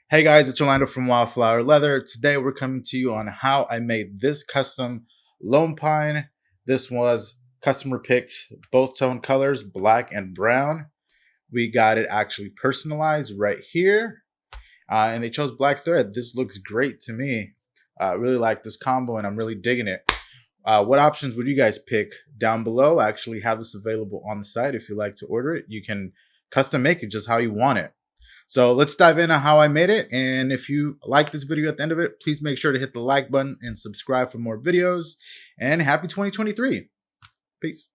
Hey guys, it's Orlando from Wildflower Leather. Today we're coming to you on how I made this custom Lone Pine. This was customer picked, both tone colors, black and brown. We got it actually personalized right here. And they chose black thread. This looks great to me. I really like this combo and I'm really digging it. What options would you guys pick? Down below, I actually have this available on the site. If you'd like to order it, you can custom make it just how you want it. So let's dive into how I made it. And if you like this video at the end of it, please make sure to hit the like button and subscribe for more videos. And happy 2023. Peace.